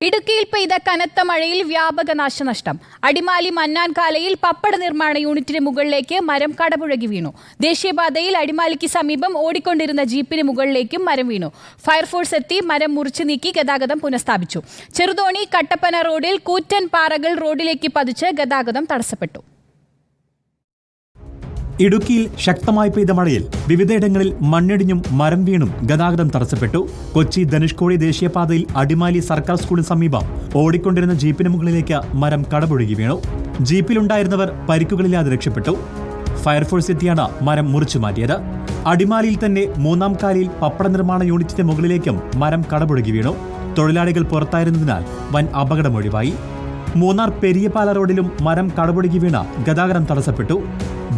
ഇടുക്കിയിൽ പെയ്ത കനത്ത മഴയിൽ വ്യാപക നാശനഷ്ടം. അടിമാലി മന്നാൻകാലയിൽ പപ്പട നിർമ്മാണ യൂണിറ്റിന് മുകളിലേക്ക് മരം കടപുഴകി വീണു. ദേശീയപാതയിൽ അടിമാലിക്ക് സമീപം ഓടിക്കൊണ്ടിരുന്ന ജീപ്പിന് മുകളിലേക്കും മരം വീണു. ഫയർഫോഴ്സ് എത്തി മരം മുറിച്ചു നീക്കി ഗതാഗതം പുനഃസ്ഥാപിച്ചു. ചെറുതോണി കട്ടപ്പന റോഡിൽ കൂറ്റൻ പാറകൾ റോഡിലേക്ക് പതിച്ച് ഗതാഗതം തടസ്സപ്പെട്ടു. ഇടുക്കിയിൽ ശക്തമായി പെയ്ത മഴയിൽ വിവിധയിടങ്ങളിൽ മണ്ണിടിഞ്ഞും മരം വീണും ഗതാഗതം തടസ്സപ്പെട്ടു. കൊച്ചി ധനുഷ്കോടി ദേശീയപാതയിൽ അടിമാലി സർക്കാർ സ്കൂളിന് സമീപം ഓടിക്കൊണ്ടിരുന്ന ജീപ്പിന് മുകളിലേക്ക് മരം കടപുഴകി വീണു. ജീപ്പിലുണ്ടായിരുന്നവർ പരിക്കുകളില്ലാതെ രക്ഷപ്പെട്ടു. ഫയർഫോഴ്സ് എത്തിയാണ് മരം മുറിച്ചു മാറ്റിയത്. അടിമാലിയിൽ തന്നെ മൂന്നാം കാലിയിൽ പപ്പട നിർമ്മാണ യൂണിറ്റിന്റെ മുകളിലേക്കും മരം കടപുഴകി വീണു. തൊഴിലാളികൾ പുറത്തായിരുന്നതിനാൽ വൻ അപകടമൊഴിവായി. മൂന്നാർ പെരിയപാല റോഡിലും മരം കടപുഴകി വീണ ഗതാഗതം തടസ്സപ്പെട്ടു.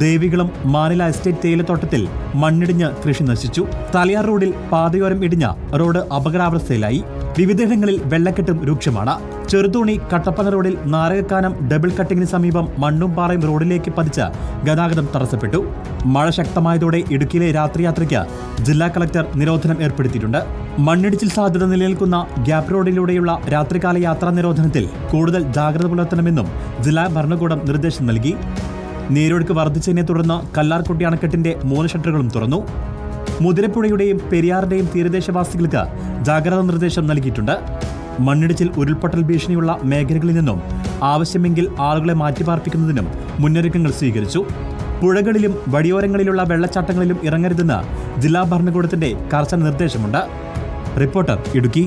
ദേവികുളം മാനില എസ്റ്റേറ്റ് തേയിലത്തോട്ടത്തിൽ മണ്ണിടിഞ്ഞ് കൃഷി നശിച്ചു. തലയാർ റോഡിൽ പാതയോരം ഇടിഞ്ഞ റോഡ് അപകടാവസ്ഥയിലായി. വിവിധയിടങ്ങളിൽ വെള്ളക്കെട്ടും രൂക്ഷമാണ്. ചെറുതോണി കട്ടപ്പന റോഡിൽ നാരകക്കാനം ഡബിൾ കട്ടിങ്ങിന് സമീപം മണ്ണും പാറയും റോഡിലേക്ക് പതിച്ച് ഗതാഗതം തടസ്സപ്പെട്ടു. മഴ ശക്തമായതോടെ ഇടുക്കിയിലെ രാത്രിയാത്രയ്ക്ക് ജില്ലാ കളക്ടർ നിരോധനം ഏർപ്പെടുത്തിയിട്ടുണ്ട്. മണ്ണിടിച്ചിൽ സാധ്യത നിലനിൽക്കുന്ന ഗ്യാപ് റോഡിലൂടെയുള്ള രാത്രികാല യാത്രാ നിരോധനത്തിൽ കൂടുതൽ ജാഗ്രത പുലർത്തണമെന്നും ജില്ലാ ഭരണകൂടം നിർദ്ദേശം നൽകി. നീരൊഴുക്ക് വർദ്ധിച്ചതിനെ തുടർന്ന് കല്ലാർകുട്ടി അണക്കെട്ടിന്റെ 3 ഷട്ടറുകളും തുറന്നു. മുതിരപ്പുഴയുടെയും പെരിയാറിന്റെയും തീരദേശവാസികൾക്ക് ജാഗ്രതാ നിർദ്ദേശം നൽകിയിട്ടുണ്ട്. മണ്ണിടിച്ചിൽ ഉരുൾപൊട്ടൽ ഭീഷണിയുള്ള മേഖലകളിൽ നിന്നും ആവശ്യമെങ്കിൽ ആളുകളെ മാറ്റിപ്പാർപ്പിക്കുന്നതിനും മുന്നൊരുക്കങ്ങൾ സ്വീകരിച്ചു. പുഴകളിലും വഴിയോരങ്ങളിലുള്ള വെള്ളച്ചാട്ടങ്ങളിലും ഇറങ്ങരുതെന്ന് ജില്ലാ ഭരണകൂടത്തിന്റെ കർശന നിർദ്ദേശമുണ്ട്. റിപ്പോർട്ടർ, ഇടുക്കി.